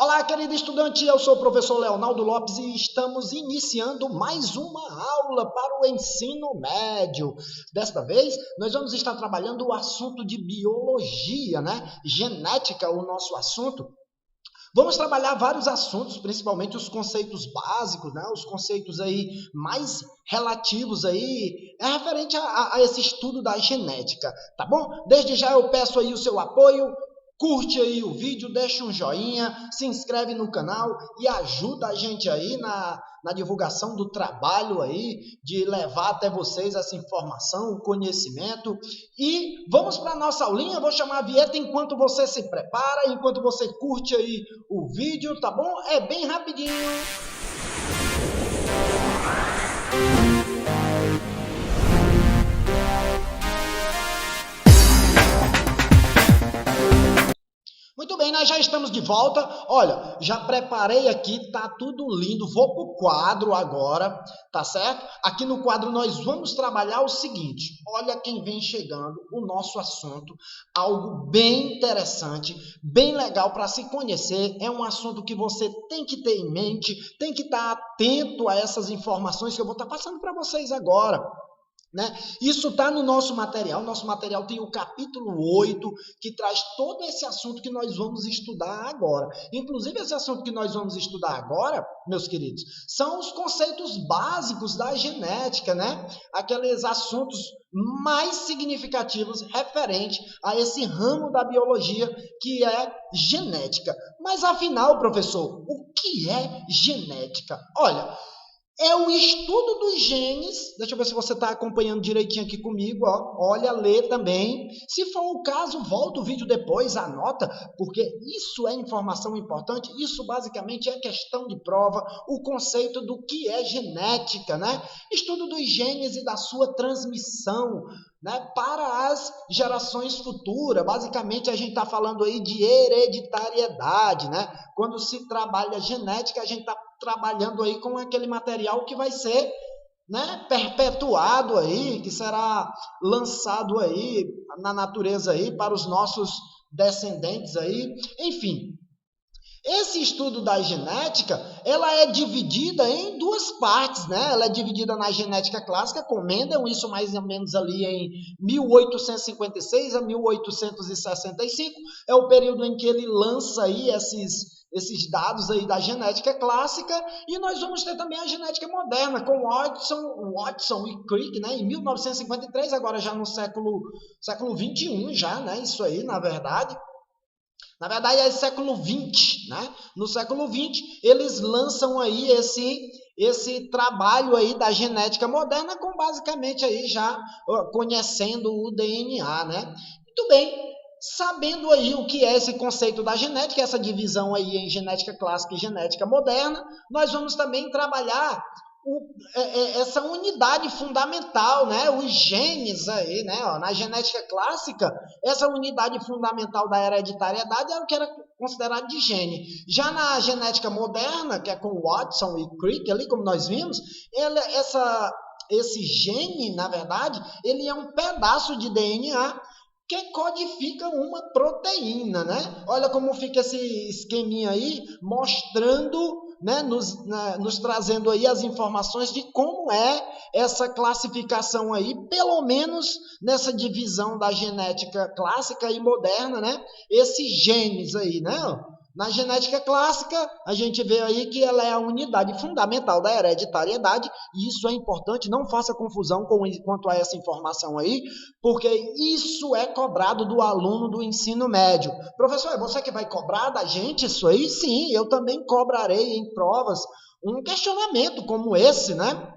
Olá, querido estudante, eu sou o professor Leonardo Lopes e estamos iniciando mais uma aula para o ensino médio. Desta vez, nós vamos estar trabalhando o assunto de biologia, né? Genética, o nosso assunto. Vamos trabalhar vários assuntos, principalmente os conceitos básicos, né? Os conceitos aí mais relativos aí, referente a esse estudo da genética, tá bom? Desde já eu peço aí o seu apoio. Curte aí o vídeo, deixa um joinha, se inscreve no canal e ajuda a gente aí na divulgação do trabalho aí, de levar até vocês essa informação, o conhecimento. E vamos para a nossa aulinha, vou chamar a vinheta enquanto você se prepara, enquanto você curte aí o vídeo, tá bom? É bem rapidinho. Muito bem, nós já estamos de volta. Olha, já preparei aqui, tá tudo lindo. Vou pro quadro agora, tá certo? Aqui no quadro nós vamos trabalhar o seguinte. Olha quem vem chegando, o nosso assunto, algo bem interessante, bem legal para se conhecer. É um assunto que você tem que ter em mente, tem que estar atento a essas informações que eu vou estar passando para vocês agora. Né? Isso está no nosso material tem o capítulo 8, que traz todo esse assunto que nós vamos estudar agora. Inclusive, esse assunto que nós vamos estudar agora, meus queridos, são os conceitos básicos da genética, né? Aqueles assuntos mais significativos referente a esse ramo da biologia que é genética. Mas afinal, professor, o que é genética? Olha, é o estudo dos genes. Deixa eu ver se você está acompanhando direitinho aqui comigo. Ó. Olha, lê também. Se for o caso, volta o vídeo depois, anota, porque isso é informação importante. Isso basicamente é questão de prova, o conceito do que é genética, né? Estudo dos genes e da sua transmissão, né, para as gerações futuras. Basicamente, a gente está falando aí de hereditariedade, né? Quando se trabalha genética, a gente está trabalhando aí com aquele material que vai ser, né, perpetuado aí, que será lançado aí na natureza aí para os nossos descendentes aí, enfim. Esse estudo da genética, ela é dividida em duas partes, né? Ela é dividida na genética clássica, com Mendel, isso mais ou menos ali em 1856 a 1865, é o período em que ele lança aí esses dados aí da genética clássica, e nós vamos ter também a genética moderna, com Watson e Crick, né? Em 1953, agora já no século 21 já, né? Isso aí, na verdade. Na verdade, é século XX, né? No século XX, eles lançam aí esse trabalho aí da genética moderna, com basicamente aí já conhecendo o DNA, né? Muito bem, sabendo aí o que é esse conceito da genética, essa divisão aí em genética clássica e genética moderna, nós vamos também trabalhar essa unidade fundamental, né? Os genes aí, né? Ó, na genética clássica, essa unidade fundamental da hereditariedade era o que era considerado de gene. Já na genética moderna, que é com Watson e Crick, ali como nós vimos, esse gene, na verdade, ele é um pedaço de DNA que codifica uma proteína, né? Olha como fica esse esqueminha aí, mostrando, né, nos trazendo aí as informações de como é essa classificação aí, pelo menos nessa divisão da genética clássica e moderna, né? Esses genes aí, né? Na genética clássica, a gente vê aí que ela é a unidade fundamental da hereditariedade, e isso é importante, não faça confusão quanto a essa informação aí, porque isso é cobrado do aluno do ensino médio. Professor, é você que vai cobrar da gente isso aí? Sim, eu também cobrarei em provas um questionamento como esse, né?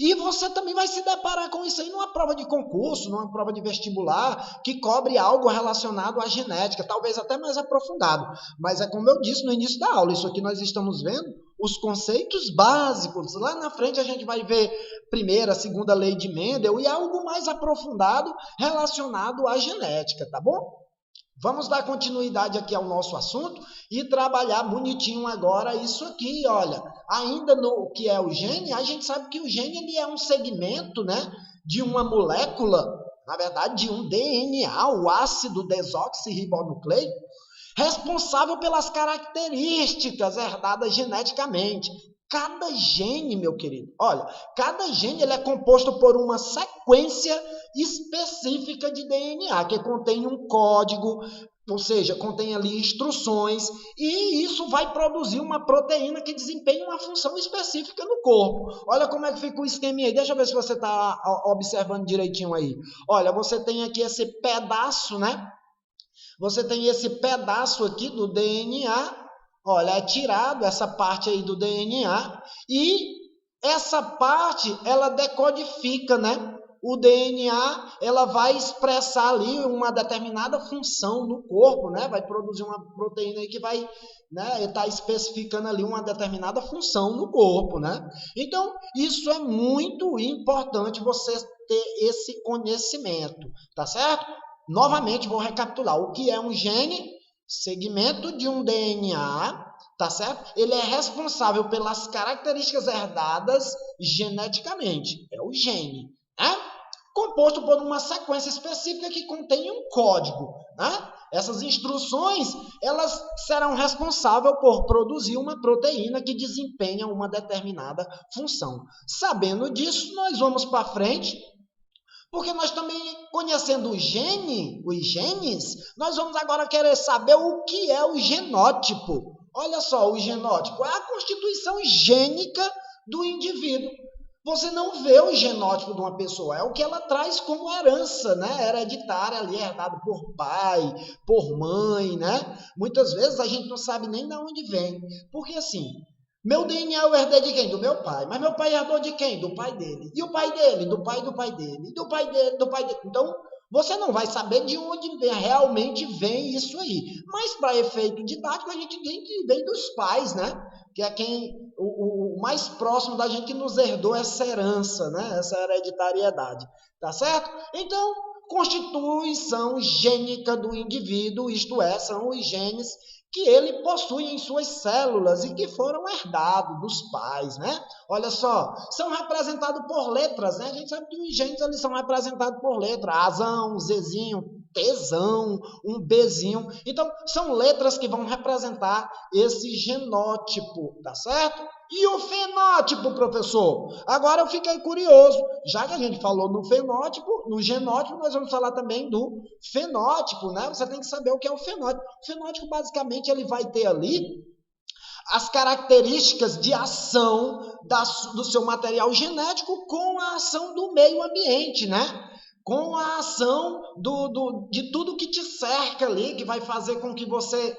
E você também vai se deparar com isso aí numa prova de concurso, numa prova de vestibular, que cobre algo relacionado à genética, talvez até mais aprofundado. Mas é como eu disse no início da aula, isso aqui nós estamos vendo os conceitos básicos. Lá na frente a gente vai ver primeira, segunda lei de Mendel e algo mais aprofundado relacionado à genética, tá bom? Vamos dar continuidade aqui ao nosso assunto e trabalhar bonitinho agora isso aqui, olha. Ainda no que é o gene, a gente sabe que o gene ele é um segmento, né, de uma molécula, na verdade, de um DNA, o ácido desoxirribonucleico, responsável pelas características herdadas geneticamente. Cada gene, meu querido, olha, cada gene ele é composto por uma sequência específica de DNA, que contém um código, ou seja, contém ali instruções, e isso vai produzir uma proteína que desempenha uma função específica no corpo. Olha como é que fica o esqueminha aí, deixa eu ver se você está observando direitinho aí. Olha, você tem aqui esse pedaço, né? Você tem esse pedaço aqui do DNA, olha, é tirado essa parte aí do DNA e essa parte, ela decodifica, né? O DNA, ela vai expressar ali uma determinada função no corpo, né? Vai produzir uma proteína aí que vai, né? Está especificando ali uma determinada função no corpo, né? Então, isso é muito importante você ter esse conhecimento, tá certo? Novamente, vou recapitular. O que é um gene? Segmento de um DNA, tá certo? Ele é responsável pelas características herdadas geneticamente. É o gene, né? Composto por uma sequência específica que contém um código, né? Essas instruções, elas serão responsáveis por produzir uma proteína que desempenha uma determinada função. Sabendo disso, nós vamos para frente. Porque nós também, conhecendo os genes, nós vamos agora querer saber o que é o genótipo. Olha só, o genótipo é a constituição gênica do indivíduo. Você não vê o genótipo de uma pessoa, é o que ela traz como herança, né? Hereditária ali, herdado por pai, por mãe, né? Muitas vezes a gente não sabe nem de onde vem. Porque assim, meu DNA eu herdei de quem? Do meu pai. Mas meu pai herdou de quem? Do pai dele. E o pai dele? Do pai do pai dele. E do pai dele, do pai dele. Então, você não vai saber de onde realmente vem isso aí. Mas, para efeito didático, a gente vem dos pais, né? Que é quem, o mais próximo da gente que nos herdou essa herança, né? Essa hereditariedade. Tá certo? Então, constituição gênica do indivíduo, isto é, são os genes que ele possui em suas células e que foram herdados dos pais, né? Olha só, são representados por letras, né? A gente sabe que os genes eles são representados por letras, Azão, Zzinho, Tzão, um Bzinho. Então, são letras que vão representar esse genótipo, tá certo? E o fenótipo, professor? Agora eu fiquei curioso. Já que a gente falou no fenótipo, no genótipo, nós vamos falar também do fenótipo, né? Você tem que saber o que é o fenótipo. O fenótipo, basicamente, ele vai ter ali as características de ação do seu material genético com a ação do meio ambiente, né? Com a ação de tudo que te cerca ali, que vai fazer com que você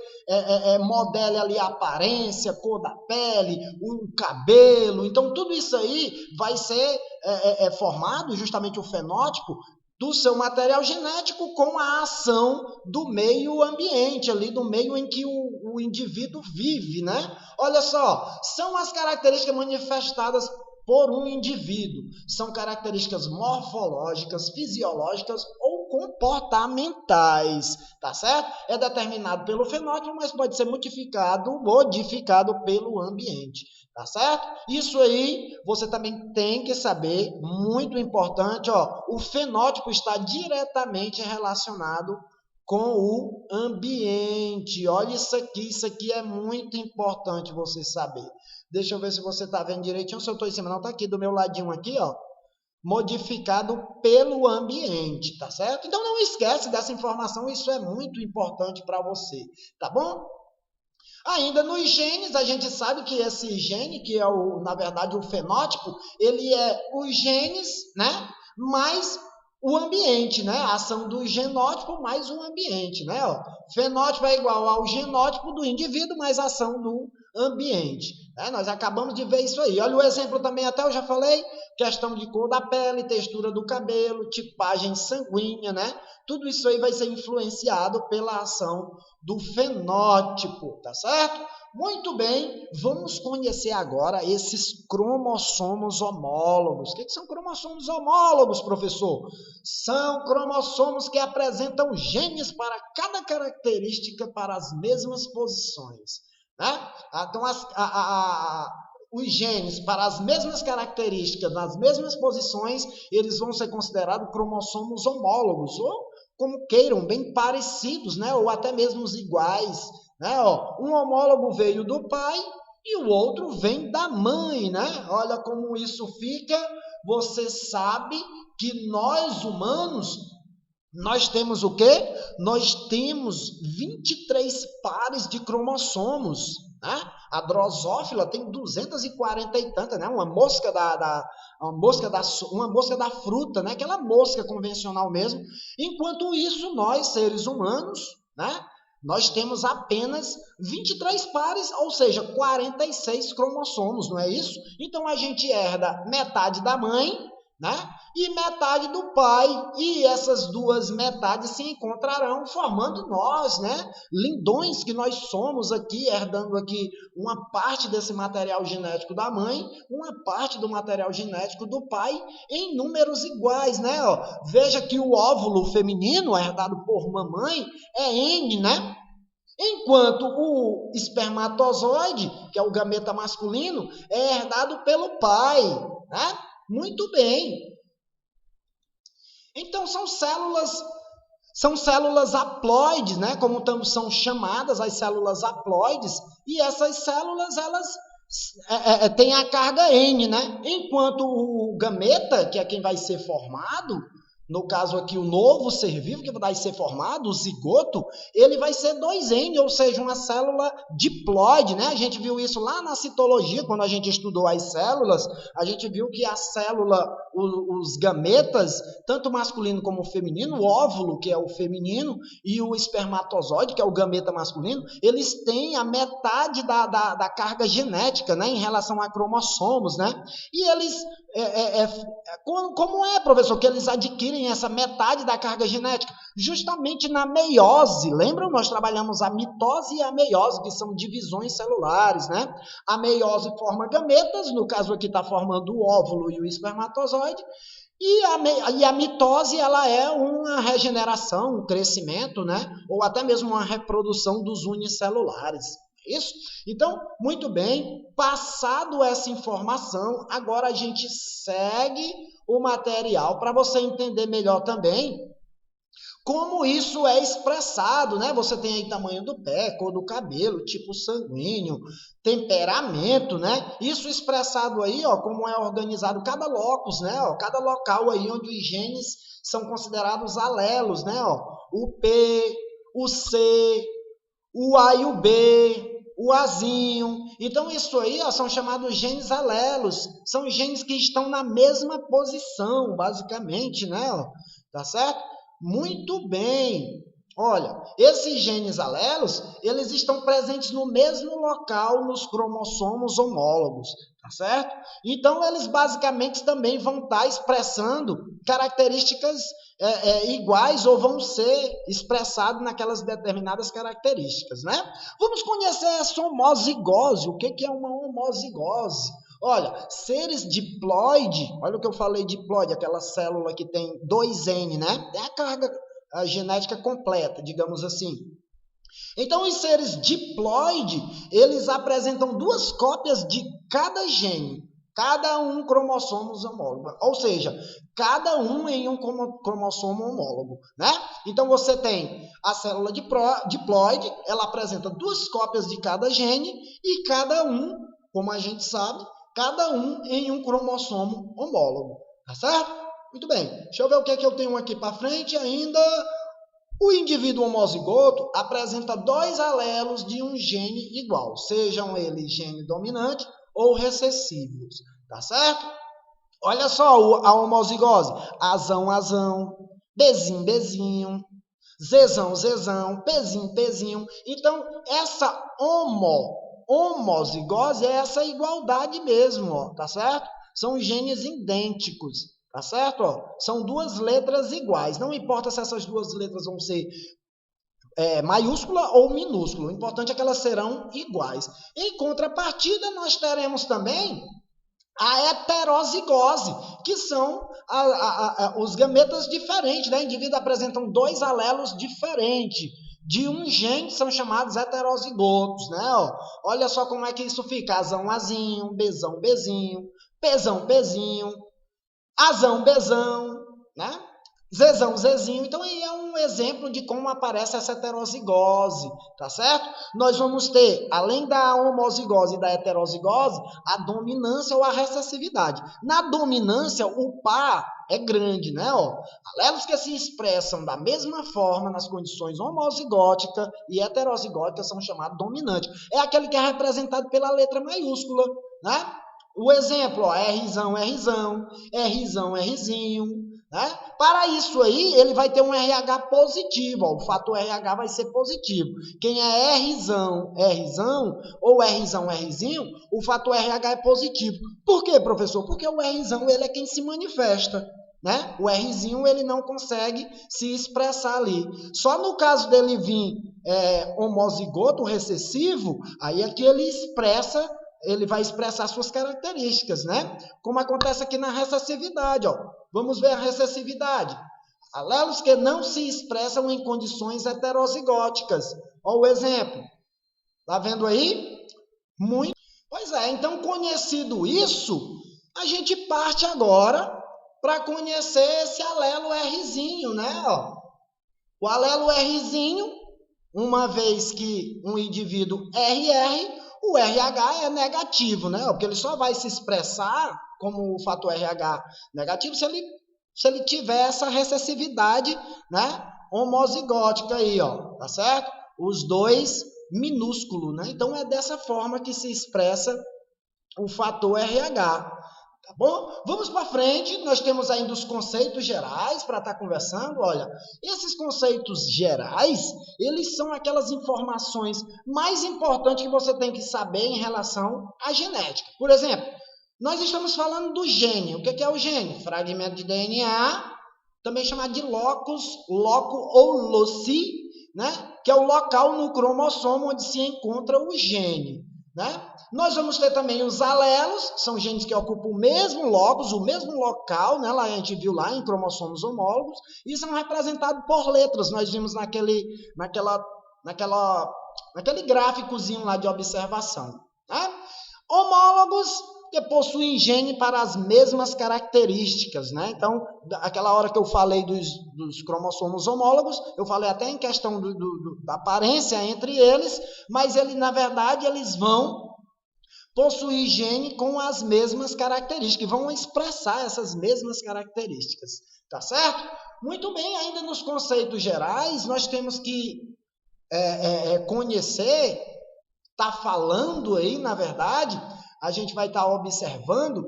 modele ali a aparência, cor da pele, o cabelo. Então, tudo isso aí vai ser formado, justamente o fenótipo, do seu material genético com a ação do meio ambiente, ali, do meio em que o indivíduo vive, né? Olha só, são as características manifestadas por um indivíduo. São características morfológicas, fisiológicas ou comportamentais, tá certo? É determinado pelo fenótipo, mas pode ser modificado pelo ambiente, tá certo? Isso aí você também tem que saber, muito importante, ó, o fenótipo está diretamente relacionado com o ambiente. Olha isso aqui é muito importante você saber. Deixa eu ver se você está vendo direitinho, se eu estou em cima. Não, está aqui do meu ladinho aqui, ó. Modificado pelo ambiente, tá certo? Então não esquece dessa informação, isso é muito importante para você, tá bom? Ainda nos genes, a gente sabe que esse gene, que é na verdade o fenótipo, ele é os genes, né? Mais o ambiente, né? A ação do genótipo mais o ambiente, né? Ó, fenótipo é igual ao genótipo do indivíduo mais a ação do ambiente. Nós acabamos de ver isso aí. Olha o exemplo também, até eu já falei, questão de cor da pele, textura do cabelo, tipagem sanguínea, né? Tudo isso aí vai ser influenciado pela ação do fenótipo, tá certo? Muito bem, vamos conhecer agora esses cromossomos homólogos. O que são cromossomos homólogos, professor? São cromossomos que apresentam genes para cada característica para as mesmas posições, né? Então, os genes para as mesmas características, nas mesmas posições, eles vão ser considerados cromossomos homólogos, ou como queiram, bem parecidos, né? Ou até mesmo os iguais, né? Ó, um homólogo veio do pai e o outro vem da mãe, né? Olha como isso fica. Você sabe que nós humanos, nós temos o quê? Nós temos 23 pares de cromossomos, né? A drosófila tem 240 e tantas, né? Uma mosca da fruta, né? Aquela mosca convencional mesmo. Enquanto isso, nós, seres humanos, né? Nós temos apenas 23 pares, ou seja, 46 cromossomos, não é isso? Então a gente herda metade da mãe, né? E metade do pai, e essas duas metades se encontrarão formando nós, né? Lindões que nós somos aqui, herdando aqui uma parte desse material genético da mãe, uma parte do material genético do pai, em números iguais, né? Ó, veja que o óvulo feminino, herdado por mamãe, é N, né? Enquanto o espermatozoide, que é o gameta masculino, é herdado pelo pai, né? Muito bem. Então são células haploides, né? Como são chamadas as células haploides, e essas células elas têm a carga N, né? Enquanto o gameta, que é quem vai ser formado, no caso aqui o novo ser vivo que vai ser formado, o zigoto, ele vai ser 2N, ou seja, uma célula diploide, né? A gente viu isso lá na citologia, quando a gente estudou as células, a gente viu que a célula, os gametas, tanto masculino como feminino, o óvulo, que é o feminino, e o espermatozoide, que é o gameta masculino, eles têm a metade da carga genética, né? Em relação a cromossomos, né? E eles, como é, professor, que eles adquirem essa metade da carga genética? Justamente na meiose. Lembram? Nós trabalhamos a mitose e a meiose, que são divisões celulares, né? A meiose forma gametas, no caso aqui está formando o óvulo e o espermatozoide, e a mitose, ela é uma regeneração, um crescimento, né? Ou até mesmo uma reprodução dos unicelulares. Isso? Então, muito bem, passado essa informação, agora a gente segue o material para você entender melhor também como isso é expressado, né? Você tem aí tamanho do pé, cor do cabelo, tipo sanguíneo, temperamento, né? Isso expressado aí, ó, como é organizado cada locus, né? Ó, cada local aí onde os genes são considerados alelos, né? Ó, o P, o C, o A e o B, o Azinho. Então, isso aí, ó, são chamados genes alelos. São genes que estão na mesma posição, basicamente, né? Ó, tá certo? Muito bem. Olha, esses genes alelos, eles estão presentes no mesmo local nos cromossomos homólogos, tá certo? Então, eles basicamente também vão estar expressando características iguais ou vão ser expressados naquelas determinadas características, né? Vamos conhecer essa homozigose. O que é uma homozigose? Olha, seres diploide, olha o que eu falei, diploide, aquela célula que tem 2N, né? É a carga genética completa, digamos assim. Então, os seres diploide, eles apresentam duas cópias de cada gene, cada um cromossomo homólogo, ou seja, cada um em um cromossomo homólogo, né? Então, você tem a célula diploide, ela apresenta duas cópias de cada gene e cada um, como a gente sabe, cada um em um cromossomo homólogo, tá certo? Muito bem, deixa eu ver o que é que eu tenho aqui para frente ainda. O indivíduo homozigoto apresenta dois alelos de um gene igual, sejam eles gene dominante ou recessivos, tá certo? Olha só a homozigose, azão, azão, bezinho, bezinho, zezão, zezão, pezinho, pezinho. Então, essa homozigose é essa igualdade mesmo, ó, tá certo? São genes idênticos, tá certo? Ó, são duas letras iguais. Não importa se essas duas letras vão ser maiúscula ou minúscula. O importante é que elas serão iguais. Em contrapartida, nós teremos também a heterozigose, que são os gametas diferentes, né? Indivíduos apresentam dois alelos diferentes de um gene, são chamados heterozigotos, né? Olha só como é que isso fica: azão, azinho, bezão, bezinho, pezão, pezinho, azão, bezão, né? Zezão, Zezinho. Então, aí é um exemplo de como aparece essa heterozigose, tá certo? Nós vamos ter, além da homozigose e da heterozigose, a dominância ou a recessividade. Na dominância, o par é grande, né? Ó, alelos que se expressam da mesma forma nas condições homozigótica e heterozigótica são chamados dominantes. É aquele que é representado pela letra maiúscula, né? O exemplo, ó, Rzão, Rzão, Rzão, Rzinho, né? Para isso aí, ele vai ter um RH positivo, ó, o fator RH vai ser positivo. Quem é Rzão, Rzão, ou Rzão, Rzinho, o fator RH é positivo. Por quê, professor? Porque o Rzão ele é quem se manifesta. Né? O Rzinho ele não consegue se expressar ali. Só no caso dele vir homozigoto, recessivo, aí é que ele vai expressar suas características, né? Como acontece aqui na recessividade, ó. Vamos ver a recessividade. Alelos que não se expressam em condições heterozigóticas. Olha o exemplo. Tá vendo aí? Muito. Pois é, então conhecido isso, a gente parte agora para conhecer esse alelo Rzinho, né? Ó, o alelo Rzinho, uma vez que um indivíduo RR, o RH é negativo, né? Porque ele só vai se expressar como o fator RH negativo se ele tiver essa recessividade, né? Homozigótica aí, ó, tá certo? Os dois minúsculos, né? Então é dessa forma que se expressa o fator RH. Tá bom? Vamos para frente, nós temos ainda os conceitos gerais para estar conversando. Olha, esses conceitos gerais, eles são aquelas informações mais importantes que você tem que saber em relação à genética. Por exemplo, nós estamos falando do gene. O que é o gene? Fragmento de DNA, também chamado de locus, loco ou loci, né? Que é o local no cromossomo onde se encontra o gene. Né? Nós vamos ter também os alelos, são genes que ocupam o mesmo locus, o mesmo local, né? Lá a gente viu lá em cromossomos homólogos, e são representados por letras. Nós vimos naquele gráficozinho lá de observação. Né? Homólogos que possuem gene para as mesmas características, né? Então, aquela hora que eu falei dos cromossomos homólogos, eu falei até em questão da aparência entre eles, mas na verdade, eles vão possuir gene com as mesmas características, vão expressar essas mesmas características, tá certo? Muito bem, ainda nos conceitos gerais, nós temos que conhecer, tá falando aí, na verdade, a gente vai estar observando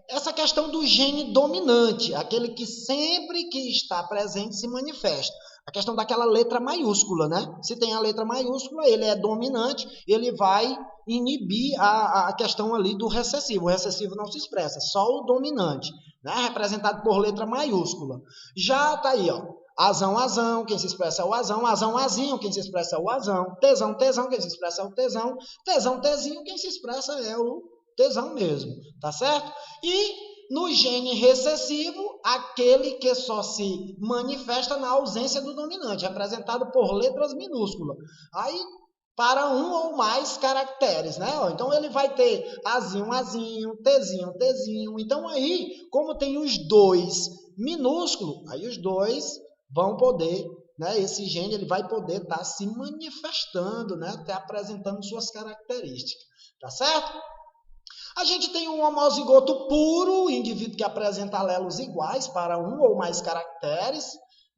essa questão do gene dominante, aquele que sempre que está presente se manifesta. A questão daquela letra maiúscula, né? Se tem a letra maiúscula, ele é dominante, ele vai inibir a questão ali do recessivo. O recessivo não se expressa, só o dominante, né? Representado por letra maiúscula. Já tá aí, ó. Azão, azão, quem se expressa é o azão. Azão, azinho, quem se expressa é o azão. Tesão, tesão, quem se expressa é o tesão. Tesão, tezinho, quem se expressa é o tesão mesmo, tá certo? E no gene recessivo, aquele que só se manifesta na ausência do dominante, representado por letras minúsculas. Aí, para um ou mais caracteres, né? Então, ele vai ter azinho, azinho, tezinho, tezinho. Então, aí, como tem os dois minúsculos, aí os dois vão poder, né? Esse gene ele vai poder estar se manifestando, né? Até apresentando suas características, tá certo? A gente tem um homozigoto puro, indivíduo que apresenta alelos iguais para um ou mais caracteres,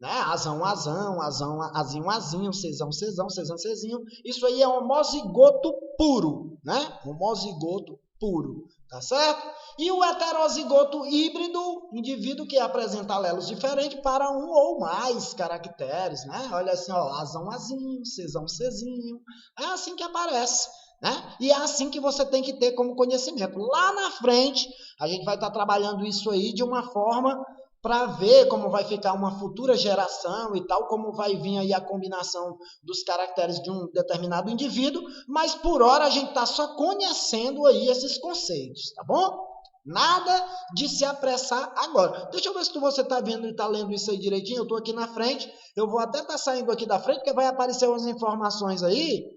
né? Azão, azão, azão, azinho, azinho, cesão, cesão, cesão, cezinho. Isso aí é homozigoto puro, né? Homozigoto puro, tá certo? E o heterozigoto híbrido, indivíduo que apresenta alelos diferentes para um ou mais caracteres, né? Olha assim, ó, azão, azinho, cesão, cezinho. É assim que aparece. Né? E é assim que você tem que ter como conhecimento. Lá na frente, a gente vai estar trabalhando isso aí de uma forma para ver como vai ficar uma futura geração e tal, como vai vir aí a combinação dos caracteres de um determinado indivíduo, mas por hora a gente está só conhecendo aí esses conceitos, tá bom? Nada de se apressar agora. Deixa eu ver se você está vendo e está lendo isso aí direitinho. Eu estou aqui na frente, eu vou até estar saindo aqui da frente, porque vai aparecer umas informações aí.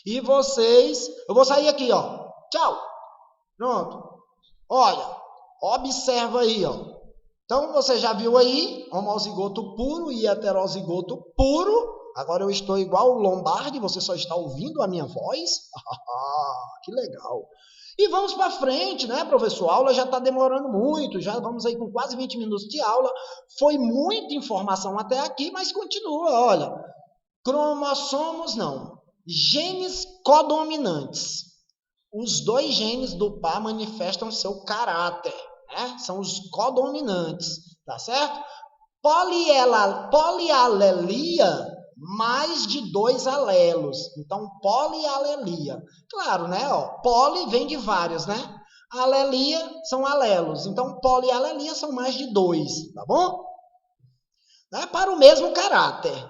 E vocês, eu vou sair aqui, ó. Tchau. Pronto. Olha, observa aí, ó. Então, você já viu aí, homozigoto puro e heterozigoto puro. Agora eu estou igual o Lombardi, você só está ouvindo a minha voz. Que legal. E vamos para frente, né, professor? A aula já está demorando muito, já vamos aí com quase 20 minutos de aula. Foi muita informação até aqui, mas continua, olha. Cromossomos não. Genes codominantes. Os dois genes do par manifestam seu caráter, né? São os codominantes, tá certo? Polialelia, mais de 2 alelos. Então, polialelia. Claro, né? Ó, poli vem de vários, né? Alelia são alelos. Então, polialelia são mais de 2, tá bom? Né? Para o mesmo caráter.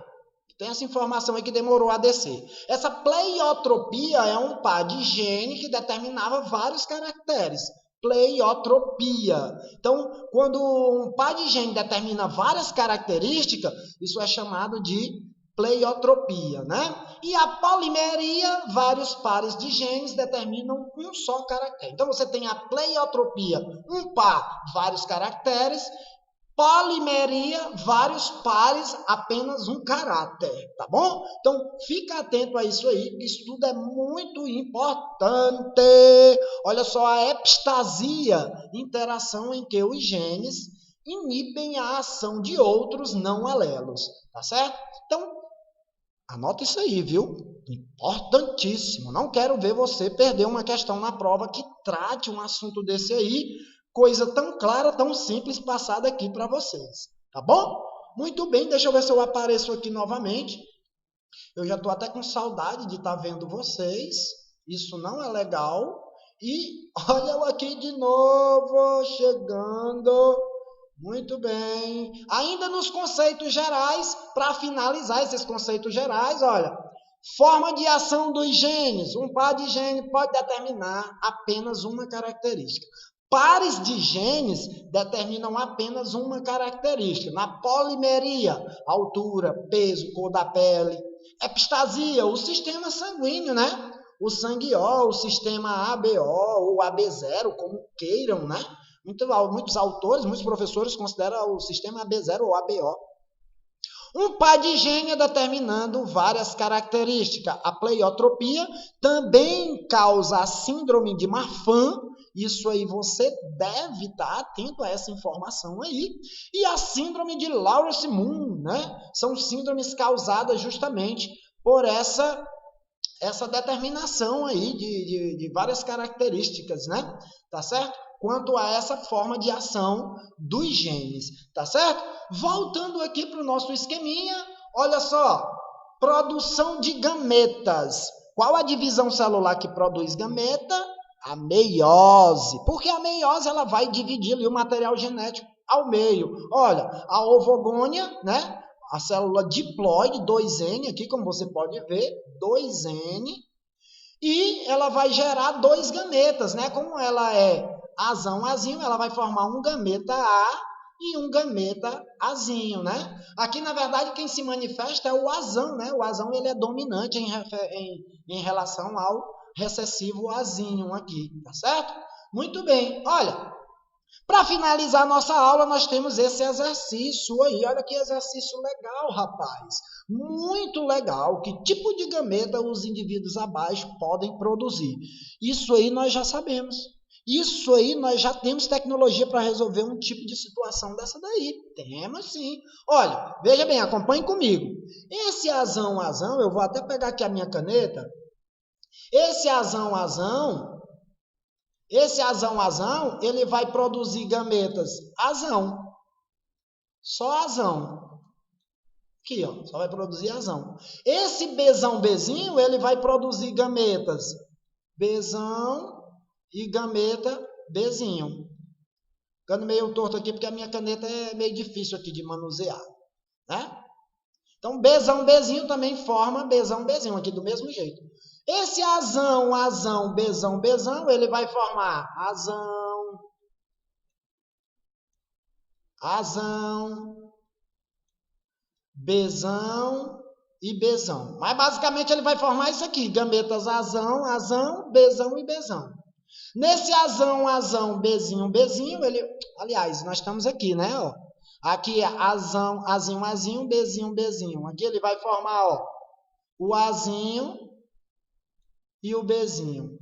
Tem essa informação aí que demorou a descer. Essa pleiotropia é um par de gene que determinava vários caracteres. Pleiotropia. Então, quando um par de gene determina várias características, isso é chamado de pleiotropia, né? E a polimeria, vários pares de genes determinam um só caractere. Então, você tem a pleiotropia, um par, vários caracteres. Polimeria, vários pares, apenas um caráter, tá bom? Então, fica atento a isso aí, que isso tudo é muito importante. Olha só, a epistasia, interação em que os genes inibem a ação de outros não alelos, tá certo? Então, anota isso aí, viu? Importantíssimo. Não quero ver você perder uma questão na prova que trate um assunto desse aí, coisa tão clara, tão simples, passada aqui para vocês. Tá bom? Muito bem, deixa eu ver se eu apareço aqui novamente. Eu já estou até com saudade de estar vendo vocês. Isso não é legal. E olha eu aqui de novo, chegando. Muito bem. Ainda nos conceitos gerais, para finalizar esses conceitos gerais, olha. Forma de ação dos genes. Um par de genes pode determinar apenas uma característica. Pares de genes determinam apenas uma característica. Na polimeria, altura, peso, cor da pele. Epistasia, o sistema sanguíneo, né? O sangue O, o sistema ABO ou AB0, como queiram, né? Muitos autores, muitos professores consideram o sistema AB0 ou ABO. Um par de gene determinando várias características. A pleiotropia também causa a síndrome de Marfan. Isso aí você deve estar atento a essa informação aí. E a síndrome de Lawrence-Moon, né? São síndromes causadas justamente por essa determinação aí de várias características, né? Tá certo? Quanto a essa forma de ação dos genes, tá certo? Voltando aqui para o nosso esqueminha, olha só, produção de gametas. Qual a divisão celular que produz gameta? A meiose. Porque a meiose ela vai dividir ali o material genético ao meio. Olha, a ovogônia, né? A célula diploide, 2N aqui, como você pode ver, 2N. E ela vai gerar 2 gametas, né? Como ela é azão, azinho, ela vai formar um gameta A e um gameta azinho, né? Aqui, na verdade, quem se manifesta é o azão, né? O azão, ele é dominante em relação ao recessivo azinho aqui, tá certo? Muito bem, olha, para finalizar nossa aula, nós temos esse exercício aí. Olha que exercício legal, rapaz. Muito legal. Que tipo de gameta os indivíduos abaixo podem produzir? Isso aí nós já sabemos. Isso aí nós já temos tecnologia para resolver um tipo de situação dessa daí. Temos sim. Olha, veja bem, acompanhe comigo. Esse azão, eu vou até pegar aqui a minha caneta. Esse azão, ele vai produzir gametas azão. Só azão. Aqui, ó, só vai produzir azão. Esse Bzão-Bzinho, ele vai produzir gametas Bzão e gameta Bzinho. Ficando meio torto aqui, porque a minha caneta é meio difícil aqui de manusear, né? Então, Bzão-Bzinho também forma Bzão-Bzinho, aqui do mesmo jeito. Esse azão, Bzão, ele vai formar azão, Bzão e Bzão. Mas, basicamente, ele vai formar isso aqui, gametas azão, Bzão e Bzão. Nesse azão, bezinho, ele... Aliás, nós estamos aqui, né? Ó. Aqui é azinho, bezinho. Aqui ele vai formar, ó, o azinho e o bezinho.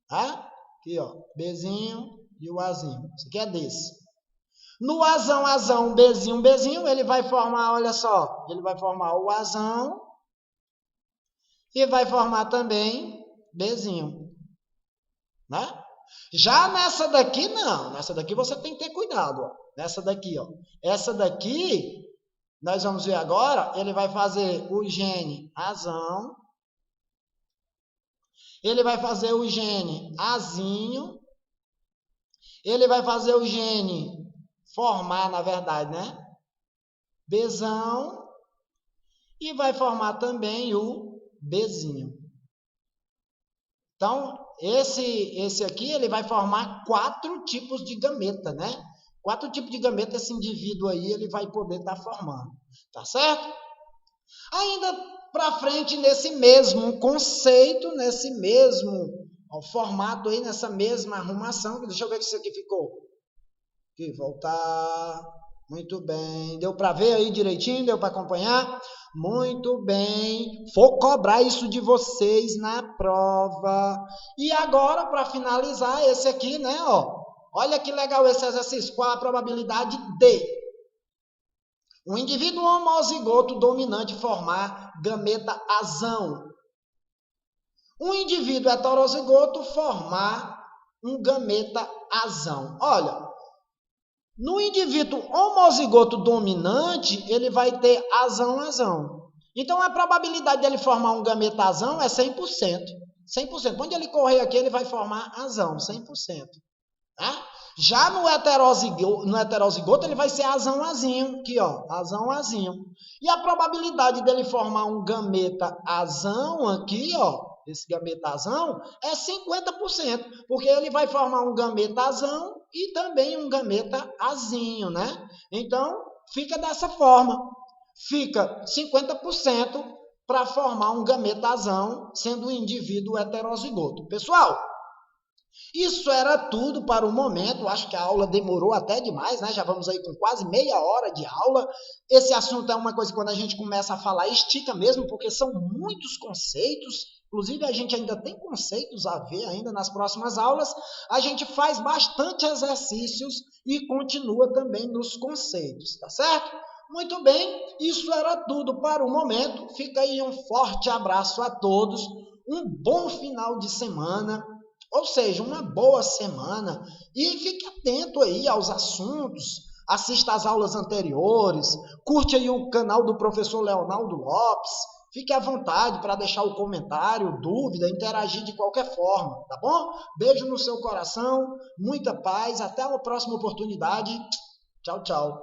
Tá? Aqui, ó, bezinho e o azinho. Isso aqui é desse. No azão, bezinho, ele vai formar, olha só, ele vai formar o azão e vai formar também bezinho. Né? Já nessa daqui, não. Nessa daqui você tem que ter cuidado. Ó. Nessa daqui, ó. Essa daqui, nós vamos ver agora, ele vai fazer o gene azão. Ele vai fazer o gene azinho. Ele vai fazer o gene formar, na verdade, né? Bezão. E vai formar também o bezinho. Então, esse aqui, ele vai formar 4 tipos de gameta, né? 4 tipos de gameta esse indivíduo aí, ele vai poder estar formando. Tá certo? Ainda para frente, nesse mesmo conceito, nesse mesmo formato aí, nessa mesma arrumação, deixa eu ver se isso aqui ficou. Aqui, voltar. Muito bem. Deu para ver aí direitinho? Deu para acompanhar? Muito bem. Vou cobrar isso de vocês na prova. E agora, para finalizar, esse aqui, né? Ó, olha que legal esse exercício. Qual a probabilidade de um indivíduo homozigoto dominante formar gameta azão? Um indivíduo heterozigoto formar um gameta azão. Olha, no indivíduo homozigoto dominante, ele vai ter azão. Então, a probabilidade dele formar um gameta azão é 100%. 100%. Onde ele correr aqui, ele vai formar azão, 100%. Tá? Já no heterozigoto, ele vai ser azão-azinho. Aqui, ó, azão-azinho. E a probabilidade dele formar um gameta azão aqui, ó, esse gametazão, é 50%, porque ele vai formar um gametazão e também um gameta azinho, né? Então, fica dessa forma. Fica 50% para formar um gametazão, sendo um indivíduo heterozigoto. Pessoal, isso era tudo para o momento. Acho que a aula demorou até demais, né? Já vamos aí com quase meia hora de aula. Esse assunto é uma coisa que quando a gente começa a falar, estica mesmo, porque são muitos conceitos. Inclusive, a gente ainda tem conceitos a ver ainda nas próximas aulas. A gente faz bastante exercícios e continua também nos conceitos, tá certo? Muito bem, isso era tudo para o momento. Fica aí um forte abraço a todos. Um bom final de semana. Ou seja, uma boa semana, e fique atento aí aos assuntos, assista às aulas anteriores, curte aí o canal do professor Leonardo Lopes, fique à vontade para deixar o comentário, dúvida, interagir de qualquer forma, tá bom? Beijo no seu coração, muita paz, até uma próxima oportunidade, tchau, tchau.